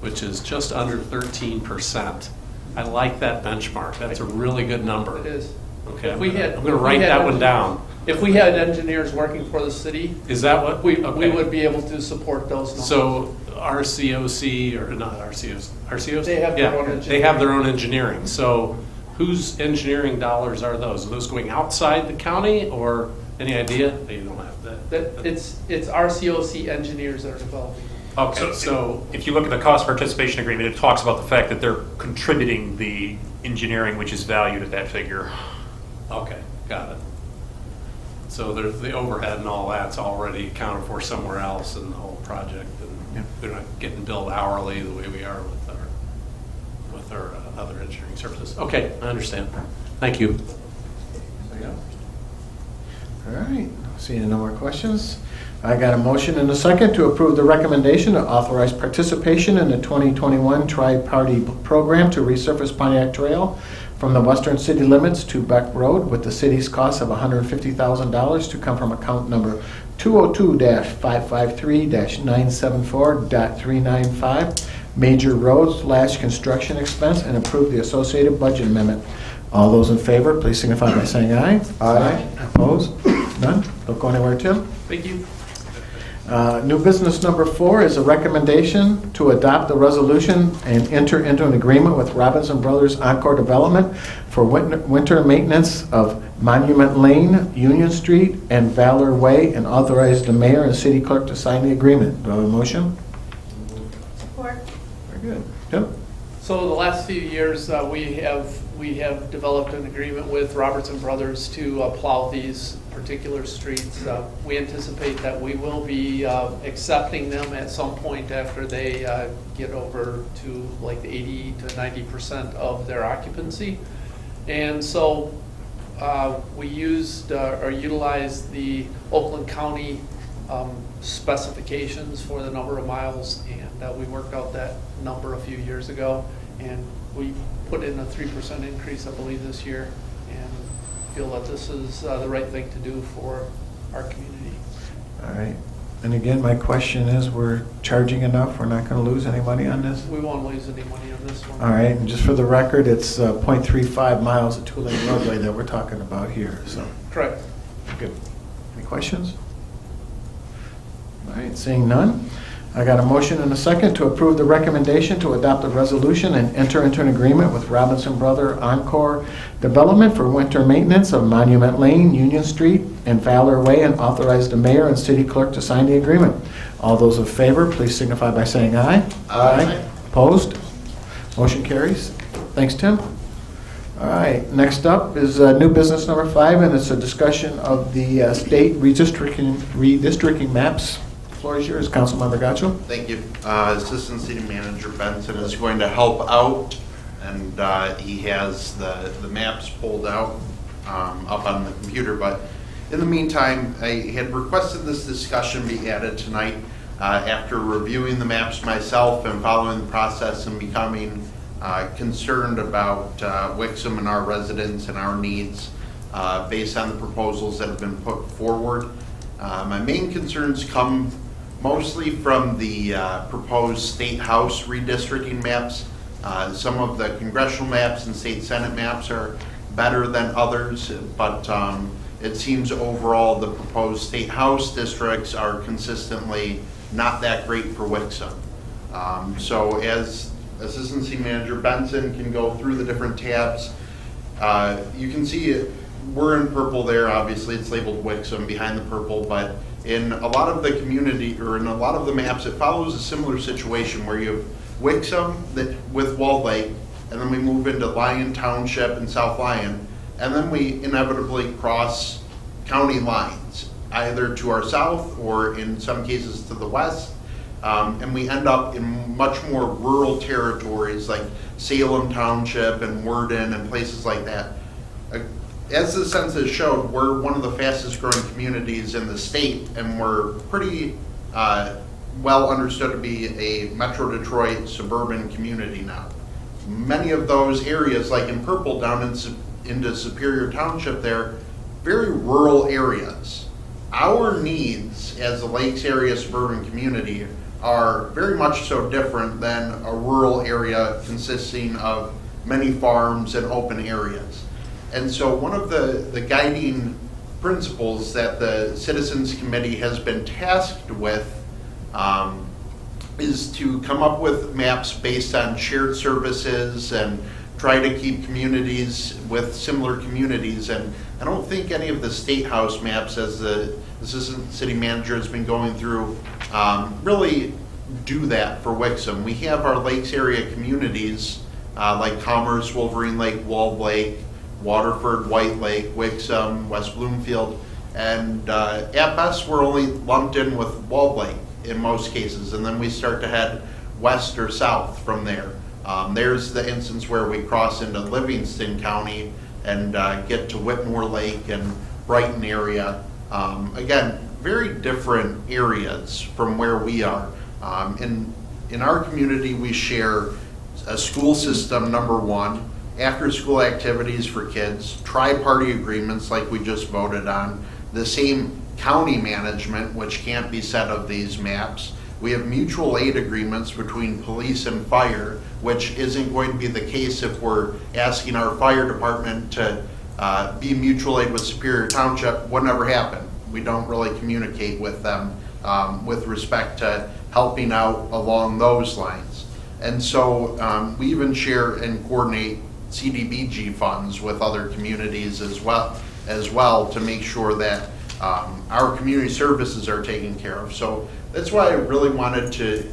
Speaker 2: which is just under 13%. I like that benchmark. That's a really good number.
Speaker 4: It is.
Speaker 2: Okay, I'm
Speaker 4: If we
Speaker 2: going
Speaker 4: had-
Speaker 2: to write that one down.
Speaker 4: If we had engineers working for the city,
Speaker 2: Is that what?
Speaker 4: we
Speaker 2: Okay.
Speaker 4: would be able to support those numbers.
Speaker 2: So RCOC, or not RCOC?
Speaker 4: They have their own engineering.
Speaker 2: They have their own engineering. So whose engineering dollars are those? Are those going outside the county, or any idea? You don't have that.
Speaker 4: It's RCOC engineers that are developing.
Speaker 2: Okay, so
Speaker 8: if you look at the cost participation agreement, it talks about the fact that they're contributing the engineering, which is valued at that figure.
Speaker 2: okay, got it. So there's the overhead and all that's already accounted for somewhere else in the whole project, and they're not getting billed hourly the way we are with our other engineering services. Okay, I understand. Thank you.
Speaker 1: All right, seeing no more questions, I got a motion and a second to approve the recommendation to authorize participation in the 2021 Tri-Party Program to resurface Pontiac Trail from the western city limits to Beck Road, with the city's cost of $150,000 to come from account number 202-553-974.395, major roads / construction expense, and approve the associated budget amendment. All those in favor, please signify by saying aye.
Speaker 10: Aye.
Speaker 1: Opposed? None? Don't go anywhere, Tim.
Speaker 4: Thank you.
Speaker 1: New business number 4 is a recommendation to adopt the resolution and enter into an agreement with Robinson Brothers Encore Development for winter maintenance of Monument Lane, Union Street, and Valor Way, and authorize the mayor and city clerk to sign the agreement. Do I have a motion?
Speaker 5: Support.
Speaker 1: Very good. Tim?
Speaker 4: So the last few years, we have developed an agreement with Robertson Brothers to plow these particular streets. We anticipate that we will be accepting them at some point after they get over to like 80 to 90% of their occupancy. And so we used or utilized the Oakland County specifications for the number of miles, and we worked out that number a few years ago, and we put in a 3% increase, I believe, this year, and feel that this is the right thing to do for our community.
Speaker 1: All right. And again, my question is, we're charging enough? We're not going to lose any money on this?
Speaker 4: We won't lose any money on this one.
Speaker 1: All right, and just for the record, it's 0.35 miles of two-lane roadway that we're talking about here, so.
Speaker 4: Correct.
Speaker 1: Good. Any questions? All right, seeing none, I got a motion and a second to approve the recommendation to adopt a resolution and enter into an agreement with Robinson Brother Encore Development for winter maintenance of Monument Lane, Union Street, and Valor Way, and authorize the mayor and city clerk to sign the agreement. All those in favor, please signify by saying aye.
Speaker 9: Aye.
Speaker 1: Opposed? Motion carries. Thanks, Tim. All right, next up is new business number 5, and it's a discussion of the state redistricting maps. The floor is yours, Councilmember Gacho.
Speaker 9: Thank you. Assistant City Manager Benson is going to help out, and he has the maps pulled out up on the computer, but in the meantime, I had requested this discussion be added tonight after reviewing the maps myself and following the process and becoming concerned about Wixom and our residents and our needs based on the proposals that have been put forward. My main concerns come mostly from the proposed State House redistricting maps. Some of the congressional maps and state Senate maps are better than others, but it seems overall the proposed State House districts are consistently not that great for Wixom. So as Assistant City Manager Benson can go through the different tabs, you can see it. We're in purple there, obviously it's labeled Wixom behind the purple, but in a lot of the community, or in a lot of the maps, it follows a similar situation where you have Wixom with Walled Lake, and then we move into Lyon Township and South Lyon, and then we inevitably cross county lines, either to our south or in some cases to the west, and we end up in much more rural territories like Salem Township and Worden and places like that. As the census showed, we're one of the fastest growing communities in the state, and we're pretty well understood to be a Metro Detroit suburban community now. Many of those areas, like in purple down into Superior Township there, very rural areas. Our needs as a Lakes area suburban community are very much so different than a rural area consisting of many farms and open areas. And so one of the guiding principles that the Citizens Committee has been tasked with is to come up with maps based on shared services and try to keep communities with similar communities. And I don't think any of the State House maps, as the Assistant City Manager has been going through, really do that for Wixom. We have our Lakes area communities like Commerce, Wolverine Lake, Walled Lake, Waterford, White Lake, Wixom, West Bloomfield, and at best we're only lumped in with Walled Lake in most cases, and then we start to head west or south from there. There's the instance where we cross into Livingston County and get to Whitmore Lake and Brighton area. Again, very different areas from where we are. In our community, we share a school system, number one, after-school activities for kids, tri-party agreements like we just voted on, the same county management, which can't be said of these maps. We have mutual aid agreements between police and fire, which isn't going to be the case if we're asking our fire department to be mutual aid with Superior Township. Would never happen. We don't really communicate with them with respect to helping out along those lines. And so we even share and coordinate CDBG funds with other communities as well to make sure that our community services are taken care of. So that's why I really wanted to,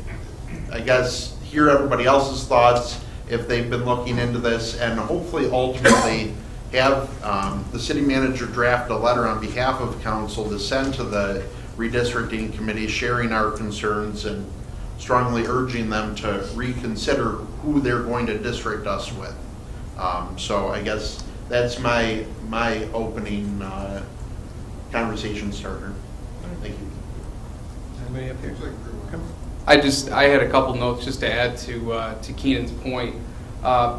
Speaker 9: I guess, hear everybody else's thoughts if they've been looking into this, and hopefully ultimately have the city manager draft a letter on behalf of council to send to the redistricting committee, sharing our concerns and strongly urging them to reconsider who they're going to district us with. So I guess that's my opening conversation starter. Thank you.
Speaker 1: Anybody up here?
Speaker 3: I had a couple notes just to add to Keenan's point.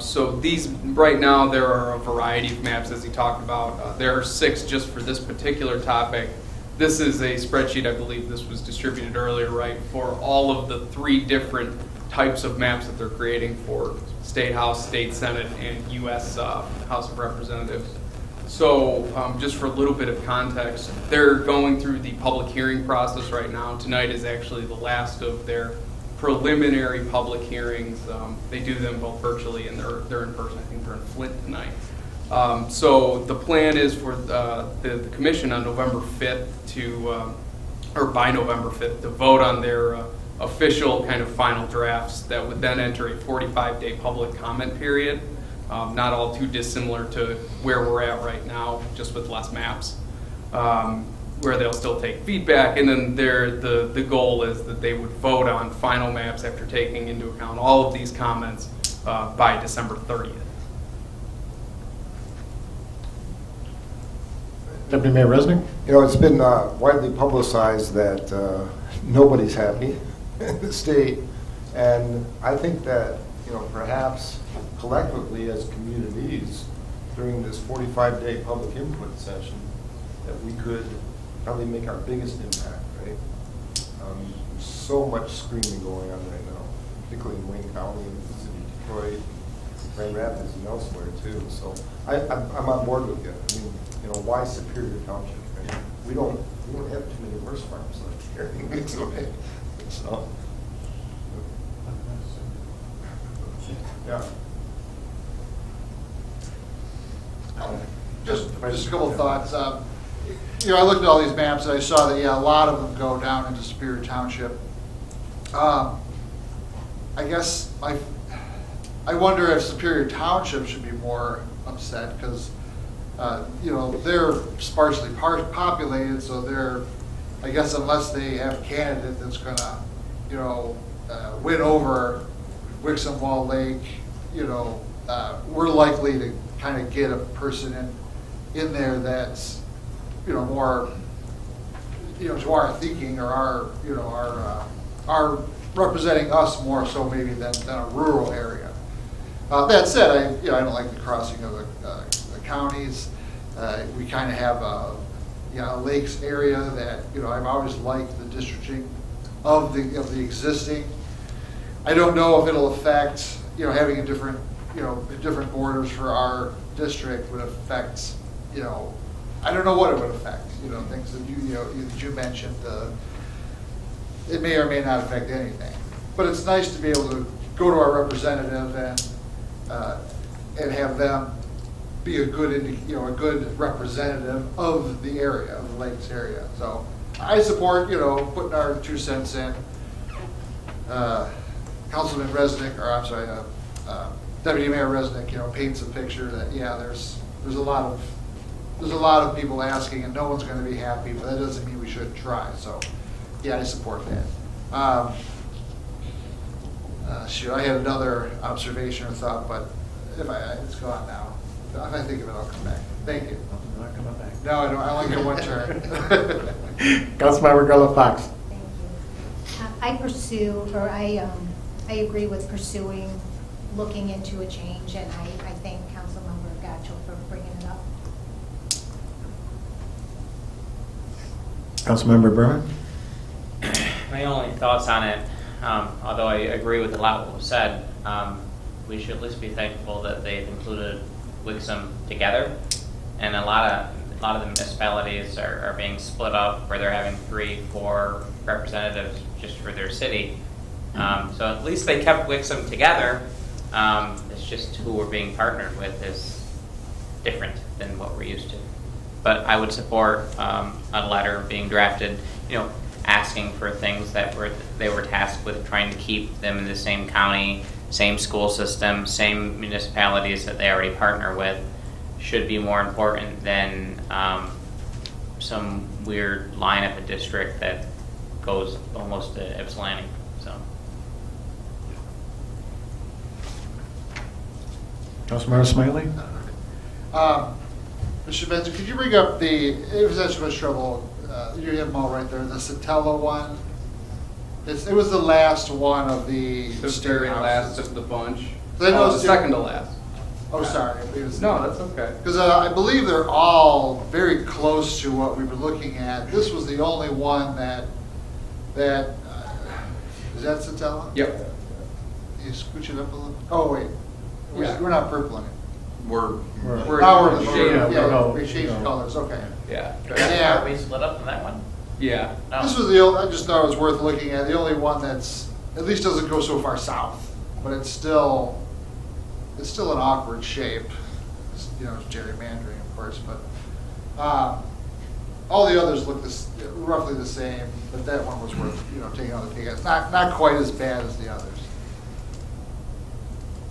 Speaker 3: So these, right now, there are a variety of maps, as he talked about. There are 6 just for this particular topic. This is a spreadsheet, I believe this was distributed earlier, right, for all of the 3 different types of maps that they're creating for State House, State Senate, and U.S. House of Representatives. So just for a little bit of context, they're going through the public hearing process right now. Tonight is actually the last of their preliminary public hearings. They do them both virtually and they're in person. I think they're in Flint tonight. So the plan is for the commission on November 5th or by November 5th to vote on their official kind of final drafts that would then enter a 45-day public comment period. Not all too dissimilar to where we're at right now, just with less maps, where they'll still take feedback, and then the goal is that they would vote on final maps after taking into account all of these comments by December 30th.
Speaker 1: Deputy Mayor Resnick?
Speaker 10: You know, it's been widely publicized that nobody's happy in the state, and I think that, you know, perhaps collectively as communities during this 45-day public input session, that we could probably make our biggest impact, right? There's so much screaming going on right now, particularly in Wayne County and the city of Detroit, Grand Rapids and elsewhere too. So I'm on board with you. I mean, you know, why Superior Township? Right? We don't have too many horse farms left here. So, yeah.
Speaker 12: Just a couple of thoughts. You know, I looked at all these maps and I saw that, yeah, a lot of them go down into Superior Township. I guess I wonder if Superior Township should be more upset because, you know, they're sparsely populated, so they're, I guess unless they have a candidate that's going to, you know, win over Wixom Wall Lake, you know, we're likely to kind of get a person in there that's, you know, more, you know, to our thinking or our, you know, our representing us more so maybe than a rural area. That said, I don't like the crossing of the counties. We kind of have a, you know, a lakes area that, you know, I've always liked the districting of the existing. I don't know if it'll affect, you know, having a different, you know, different borders for our district would affect, you know, I don't know what it would affect, you know, things that you mentioned. It may or may not affect anything, but it's nice to be able to go to our representative and have them be a good, you know, a good representative of the area, of the lakes area. So I support, you know, putting our 2 cents in. Councilman Resnick, or I'm sorry, Deputy Mayor Resnick, you know, paints a picture that, yeah, there's a lot of people asking and no one's going to be happy, but that doesn't mean we shouldn't try. So yeah, I support that. Shoot, I had another observation or thought, but it's gone now. If I think of it, I'll come back. Thank you.
Speaker 1: I'm not coming back.
Speaker 12: No, I don't. I only get one turn.
Speaker 1: Councilmember Garland Fox.
Speaker 5: Thank you. I agree with pursuing, looking into a change, and I thank Councilmember Gatchel for bringing it up.
Speaker 1: Councilmember Berman.
Speaker 7: My only thoughts on it, although I agree with a lot of what was said, we should at least be thankful that they've included Wixom together, and a lot of the municipalities are being split up where they're having 3-4 representatives just for their city. So at least they kept Wixom together. It's just who we're being partnered with is different than what we're used to. But I would support a letter being drafted, you know, asking for things that they were tasked with trying to keep them in the same county, same school system, same municipalities that they already partner with, should be more important than some weird line up a district that goes almost to Ypsilanti. So.
Speaker 1: Councilmember Smiley.
Speaker 12: Mr. Benson, could you bring up it was actually much trouble, you have them all right there, the Satella one? It was the last one of the
Speaker 3: very last of the bunch.
Speaker 12: The
Speaker 3: second to last.
Speaker 12: Oh, sorry.
Speaker 3: No, that's okay.
Speaker 12: Because I believe they're all very close to what we were looking at. This was the only one that is that Satella?
Speaker 3: Yep.
Speaker 12: Can you scooch it up a little? Oh, wait.
Speaker 3: Yeah.
Speaker 12: We're not purpling it.
Speaker 3: We're
Speaker 12: we changed colors, okay.
Speaker 3: Yeah.
Speaker 12: Yeah.
Speaker 7: Are we split up on that one?
Speaker 3: Yeah.
Speaker 7: No.
Speaker 12: This was I just thought it was worth looking at. The only one that's, at least doesn't go so far south, but it's still an awkward shape. You know, it's gerrymandering, of course, but all the others look roughly the same, but that one was worth, you know, taking out the peek at. It's not quite as bad as the others.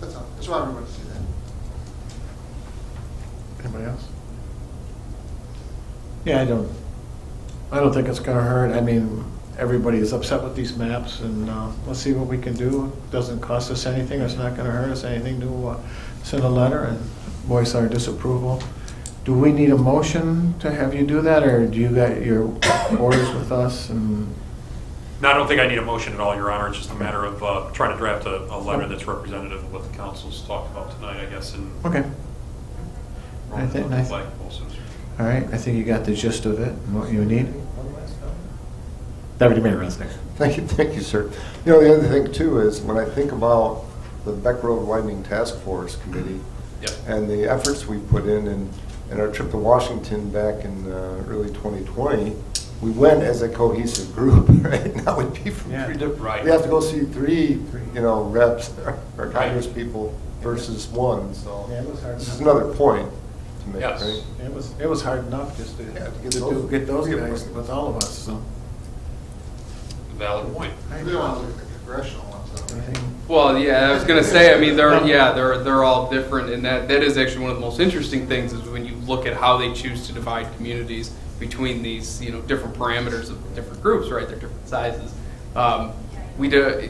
Speaker 12: That's all. Just want everyone to see that.
Speaker 1: Anybody else? Yeah, I don't think it's going to hurt. I mean, everybody is upset with these maps, and let's see what we can do. It doesn't cost us anything. It's not going to hurt us anything to send a letter and voice our disapproval. Do we need a motion to have you do that, or do you got your orders with us? And
Speaker 8: No, I don't think I need a motion at all, Your Honor. It's just a matter of trying to draft a letter that's representative of what the council's talked about tonight, I guess. And
Speaker 1: okay. I think, all right, I think you got the gist of it and what you need. Deputy Mayor Resnick.
Speaker 10: Thank you, sir. You know, the other thing too is when I think about the Beck Road Widening Task Force Committee and the efforts we put in our trip to Washington back in early 2020, we went as a cohesive group, right? Now we'd be from three different,
Speaker 8: right.
Speaker 10: We have to go see three reps or Congress people versus one, so
Speaker 1: Yeah, it was hard
Speaker 10: this is
Speaker 1: enough.
Speaker 10: another point to make,
Speaker 8: Yes.
Speaker 10: right?
Speaker 1: It was hard enough just to get those guys with all of us, so.
Speaker 8: Valid point.
Speaker 12: We don't want to look at the congressional ones, though.
Speaker 1: Anything?
Speaker 3: Well, yeah, I was gonna say, I mean, they're all different, and that is actually one of the most interesting things is when you look at how they choose to divide communities between these, different parameters of different groups, right? They're different sizes. We do,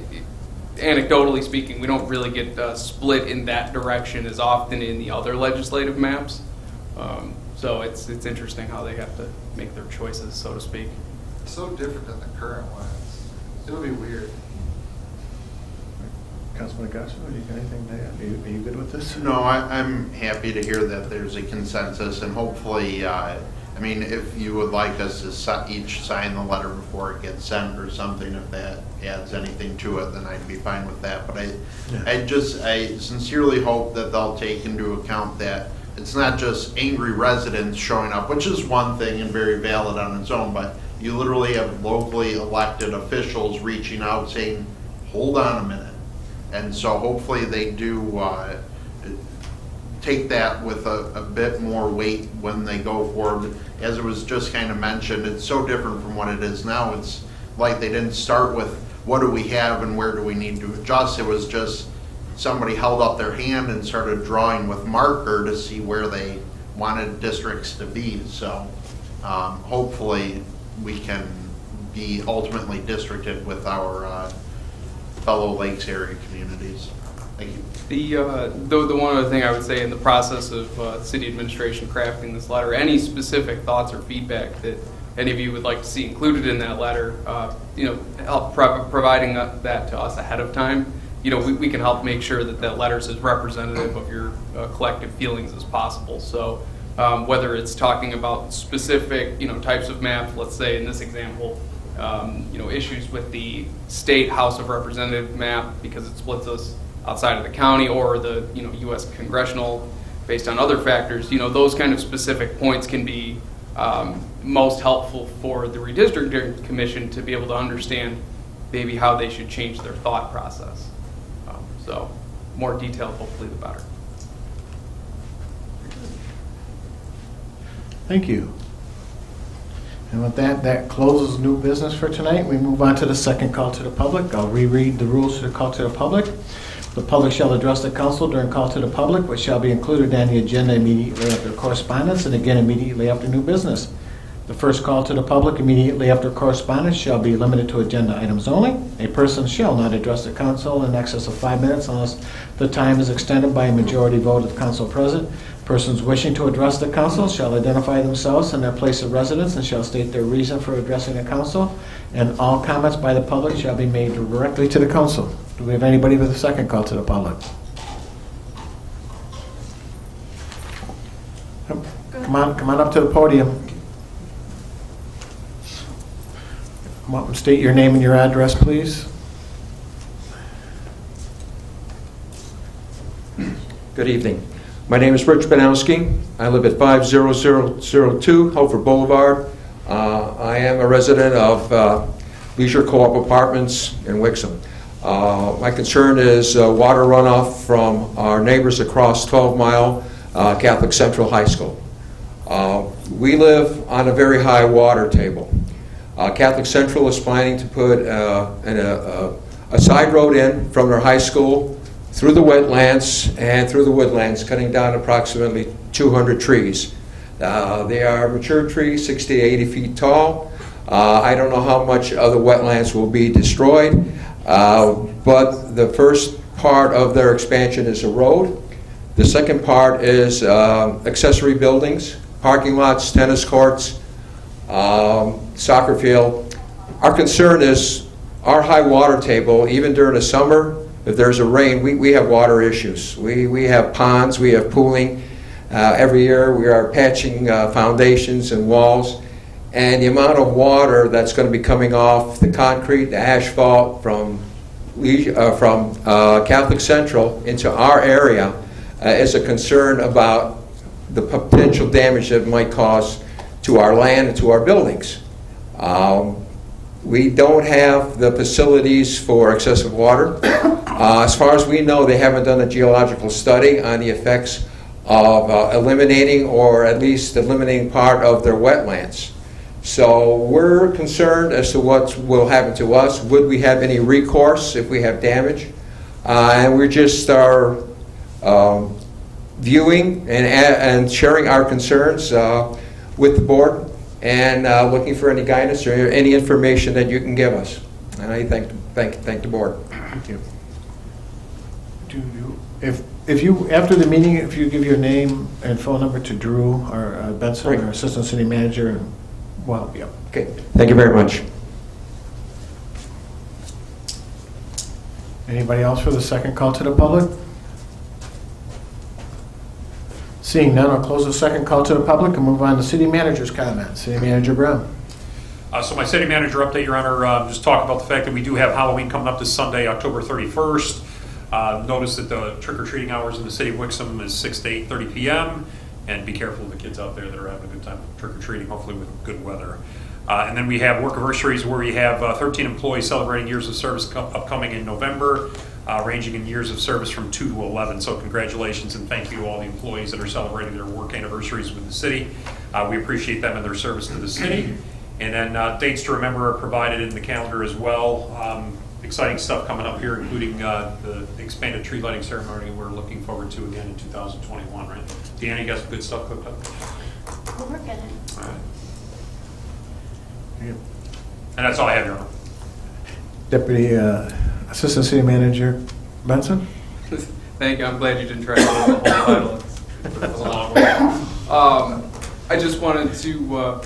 Speaker 3: anecdotally speaking, we don't really get split in that direction as often in the other legislative maps. So it's interesting how they have to make their choices, so to speak.
Speaker 12: It's so different than the current one. It would be weird.
Speaker 1: Councilman Gaston, you got anything to add? Are you good with this?
Speaker 9: No, I'm happy to hear that there's a consensus, and hopefully, if you would like us to each sign the letter before it gets sent or something, if that adds anything to it, then I'd be fine with that. But I sincerely hope that they'll take into account that it's not just angry residents showing up, which is one thing and very valid on its own, but you literally have locally elected officials reaching out saying, hold on a minute. And so hopefully they do take that with a bit more weight when they go forward. As it was just kind of mentioned, it's so different from what it is now. It's like they didn't start with what do we have and where do we need to adjust. It was just somebody held up their hand and started drawing with marker to see where they wanted districts to be. So hopefully we can be ultimately districted with our fellow Lakes area communities. Thank you.
Speaker 3: The one other thing I would say in the process of city administration crafting this letter, any specific thoughts or feedback that any of you would like to see included in that letter, help providing that to us ahead of time. We can help make sure that letter is as representative of your collective feelings as possible. So whether it's talking about specific, types of maps, let's say in this example, issues with the state House of Representative map because it splits us outside of the county, or the U.S. congressional based on other factors. Those kind of specific points can be most helpful for the redistricting commission to be able to understand maybe how they should change their thought process. So more detailed, hopefully, the better.
Speaker 1: Thank you. And with that closes new business for tonight. We move on to the second call to the public. I'll reread the rules to the call to the public. The public shall address the council during call to the public, which shall be included on the agenda immediately after correspondence and again immediately after new business. The first call to the public immediately after correspondence shall be limited to agenda items only. A person shall not address the council in excess of 5 minutes unless the time is extended by a majority vote of the council present. Persons wishing to address the council shall identify themselves and their place of residence and shall state their reason for addressing the council. And all comments by the public shall be made directly to the council. Do we have anybody with a second call to the public? Come on up to the podium. Come up and state your name and your address, please.
Speaker 13: Good evening. My name is Rich Banowski. I live at 50002 Hofer Boulevard. I am a resident of Leisure Co-op Apartments in Wixom. My concern is water runoff from our neighbors across 12 Mile Catholic Central High School. We live on a very high water table. Catholic Central is planning to put a side road in from their high school through the wetlands and through the woodlands, cutting down approximately 200 trees. They are mature trees, 60 to 80 feet tall. I don't know how much of the wetlands will be destroyed, but the first part of their expansion is a road. The second part is accessory buildings, parking lots, tennis courts, soccer field. Our concern is our high water table, even during the summer, if there's a rain, we have water issues. We have ponds, we have pooling. Every year we are patching foundations and walls, and the amount of water that's going to be coming off the concrete, the asphalt from Catholic Central into our area is a concern about the potential damage that it might cause to our land and to our buildings. We don't have the facilities for excessive water. As far as we know, they haven't done a geological study on the effects of eliminating or at least eliminating part of their wetlands. So we're concerned as to what will happen to us. Would we have any recourse if we have damage? And we just are viewing and sharing our concerns with the board and looking for any guidance or any information that you can give us. And I thank the board.
Speaker 1: Thank you. If you, after the meeting, if you give your name and phone number to Drew or Benson,
Speaker 13: Great.
Speaker 1: our Assistant City Manager, we'll help you.
Speaker 13: Okay, thank you very much.
Speaker 1: Anybody else for the second call to the public? Seeing none, I'll close the second call to the public and move on to City Manager's comments. City Manager Brown.
Speaker 8: So my city manager update, Your Honor, just talk about the fact that we do have Halloween coming up this Sunday, October 31st. Notice that the trick-or-treating hours in the city of Wixom is 6 to 8:30 p.m. And be careful of the kids out there that are having a good time trick-or-treating, hopefully with good weather. And then we have Workiversaries, where we have 13 employees celebrating years of service upcoming in November, ranging in years of service from 2 to 11. So congratulations and thank you to all the employees that are celebrating their work anniversaries with the city. We appreciate them and their service to the city. And then dates to remember are provided in the calendar as well. Exciting stuff coming up here, including the expanded tree lighting ceremony we're looking forward to again in 2021, right? Deanna, you got some good stuff cooked up?
Speaker 6: We're working it.
Speaker 8: All right. And that's all I have, Your Honor.
Speaker 1: Deputy Assistant City Manager Benson.
Speaker 3: Thank you. I'm glad you didn't try to go the whole title. It was a long way. I just wanted to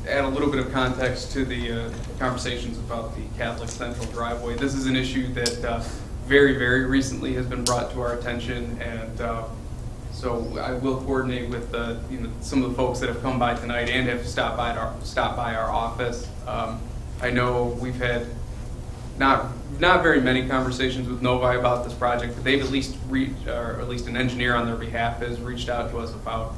Speaker 3: add a little bit of context to the conversations about the Catholic Central driveway. This is an issue that very, very recently has been brought to our attention, and so I will coordinate with some of the folks that have come by tonight and have stopped by our office. I know we've had not very many conversations with Novi about this project, but they've at least or at least an engineer on their behalf has reached out to us about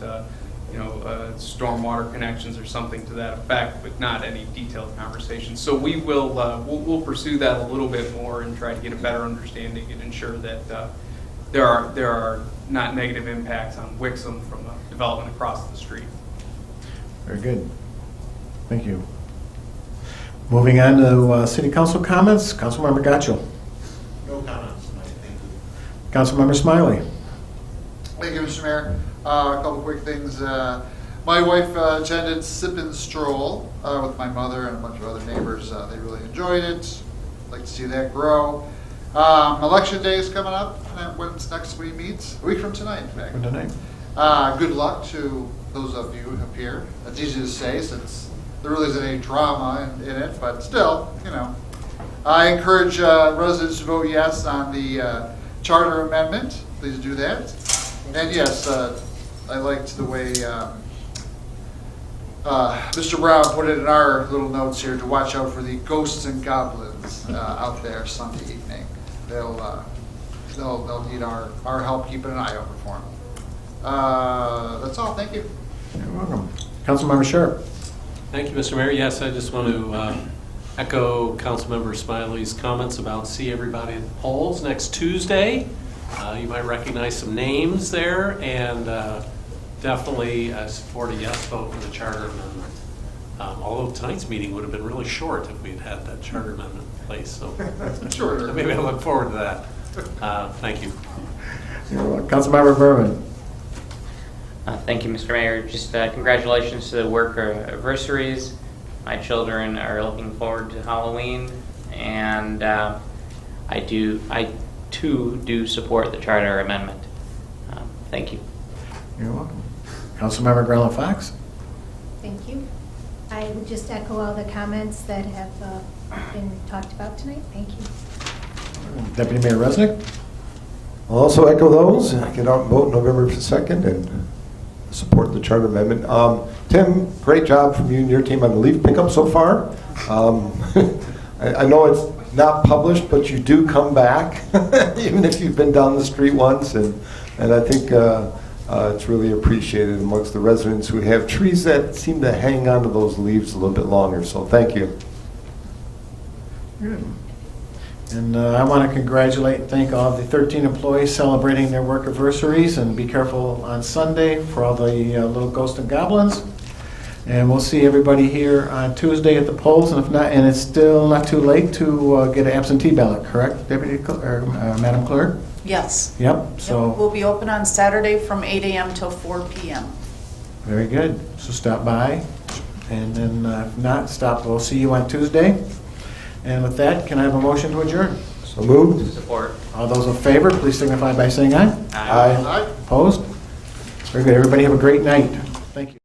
Speaker 3: stormwater connections or something to that effect, but not any detailed conversations. So we will we'll pursue that a little bit more and try to get a better understanding and ensure that there are not negative impacts on Wixom from development across the street.
Speaker 1: Very good. Thank you. Moving on to City Council comments. Councilmember Gaccio.
Speaker 9: No comments tonight, thank you.
Speaker 1: Councilmember Smiley.
Speaker 12: Thank you, Mr. Mayor. A couple quick things. My wife attended Sip and Stroll with my mother and a bunch of other neighbors. They really enjoyed it. Like to see that grow. Election day is coming up. When's next we meet? A week from tonight, in fact.
Speaker 1: From tonight.
Speaker 12: Good luck to those of you up here. It's easy to say since there really isn't any drama in it, but still, I encourage residents to vote yes on the charter amendment. Please do that. And yes, I liked the way Mr. Brown put it in our little notes here to watch out for the ghosts and goblins out there Sunday evening. They'll need our help keeping an eye open for them. That's all. Thank you.
Speaker 1: You're welcome. Councilmember Sharp.
Speaker 2: Thank you, Mr. Mayor. Yes, I just want to echo Councilmember Smiley's comments about see everybody at the polls next Tuesday. You might recognize some names there, and definitely support a yes vote for the charter amendment. Although tonight's meeting would have been really short if we had had that charter amendment in place. So
Speaker 12: Sure.
Speaker 2: maybe I look forward to that. Thank you.
Speaker 1: You're welcome. Councilmember Berman.
Speaker 7: Thank you, Mr. Mayor. Just congratulations to the Workiversaries. My children are looking forward to Halloween, and I too do support the charter amendment. Thank you.
Speaker 1: You're welcome. Councilmember Grella Fox?
Speaker 5: Thank you. I would just echo all the comments that have been talked about tonight. Thank you.
Speaker 1: Deputy Mayor Resnick?
Speaker 10: I'll also echo those. Get out and vote November 2nd and support the charter amendment. Tim, great job from you and your team on the leaf pickup so far. I know it's not published, but you do come back, even if you've been down the street once, and I think it's really appreciated amongst the residents who have trees that seem to hang on to those leaves a little bit longer, so thank you.
Speaker 1: Good. And I want to congratulate and thank all of the 13 employees celebrating their Workiversaries, and be careful on Sunday for all the little ghosts and goblins. And we'll see everybody here on Tuesday at the polls, and if not, and it's still not too late to get an absentee ballot, correct, Deputy Madam Clerk?
Speaker 14: Yes.
Speaker 1: Yep. So
Speaker 14: We'll be open on Saturday from 8 a.m. till 4 p.m.
Speaker 1: very good. So stop by, and then if not, stop. We'll see you on Tuesday. And with that, can I have a motion to adjourn?
Speaker 10: So moved.
Speaker 7: Support.
Speaker 1: All those in favor, please signify by saying aye.
Speaker 7: Aye.
Speaker 1: Opposed? Very good. Everybody have a great night. Thank you.